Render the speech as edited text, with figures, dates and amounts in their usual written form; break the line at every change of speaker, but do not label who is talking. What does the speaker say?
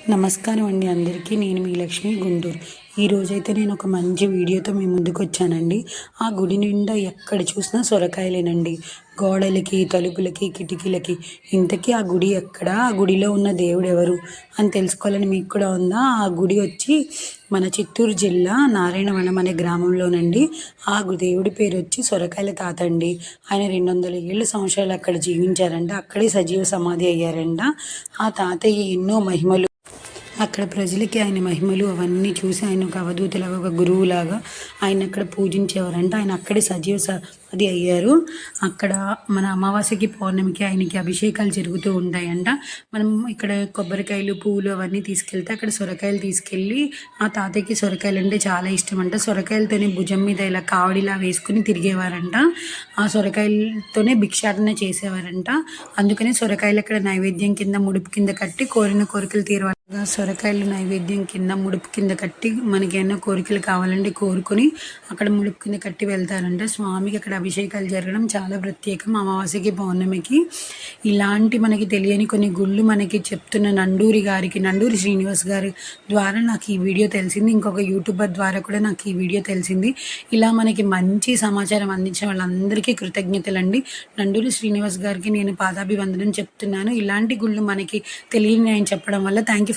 నమస్కారం అండి అందరికీ. నేను మీ లక్ష్మి గుంటూరు. ఈరోజైతే నేను ఒక మంచి వీడియోతో మీ ముందుకు వచ్చానండి. ఆ గుడి నిండా ఎక్కడ చూసినా సొరకాయలేనండి. గోడలకి, తలుపులకి, కిటికీలకి. ఇంతకీ ఆ గుడి ఎక్కడ, ఆ గుడిలో ఉన్న దేవుడు ఎవరు అని తెలుసుకోవాలని మీకు కూడా ఉందా? ఆ గుడి వచ్చి మన చిత్తూరు జిల్లా నారాయణవనం అనే గ్రామంలోనండి. ఆ దేవుడి పేరు వచ్చి సొరకాయల తాత అండి. ఆయన 200 సంవత్సరాలు అక్కడ జీవించారంట. అక్కడే సజీవ సమాధి అయ్యారంట. ఆ తాతయ్య ఎన్నో మహిమలు, అక్కడ ప్రజలకి ఆయన మహిమలు అవన్నీ చూసి ఆయన ఒక అవధూతలాగా, ఒక గురువులాగా ఆయన అక్కడ పూజించేవారంట. ఆయన అక్కడే సజీవ సమాధి అయ్యారు. అక్కడ మన అమావాస్యకి, పౌర్ణమికి ఆయనకి అభిషేకాలు జరుగుతూ ఉంటాయంట. మనం ఇక్కడ కొబ్బరికాయలు, పువ్వులు అవన్నీ తీసుకెళ్తే అక్కడ సొరకాయలు తీసుకెళ్ళి, ఆ తాతయ్యకి సొరకాయలు అంటే చాలా ఇష్టం అంట. సొరకాయలతోనే భుజం మీద ఇలా కావడిలా వేసుకుని తిరిగేవారంట. ఆ సొరకాయలతోనే భిక్షాటన చేసేవారంట. అందుకనే సొరకాయలు అక్కడ నైవేద్యం కింద, ముడుపు కింద కట్టి కోరిన కోరికలు తీరవాలి. సొరకాయలు నైవేద్యం కింద, ముడుపు కింద కట్టి మనకి ఏమైనా కోరికలు కావాలంటే కోరుకొని అక్కడ ముడుపు కింద కట్టి వెళ్తారంట. స్వామికి అక్కడ అభిషేకాలు జరగడం చాలా ప్రత్యేకం. అమావాస్యకి, పౌర్ణమికి ఇలాంటి మనకి తెలియని కొన్ని గుళ్ళు మనకి చెప్తున్న నండూరి శ్రీనివాస్ గారి ద్వారా నాకు ఈ వీడియో తెలిసింది. ఇంకొక యూట్యూబర్ ద్వారా కూడా నాకు ఈ వీడియో తెలిసింది. ఇలా మనకి మంచి సమాచారం అందించిన వాళ్ళందరికీ కృతజ్ఞతలండి. నండూరి శ్రీనివాస్ గారికి నేను పాదాభివందనం చెప్తున్నాను. ఇలాంటి గుళ్ళు మనకి తెలియని ఆయన చెప్పడం వల్ల థ్యాంక్ యూ.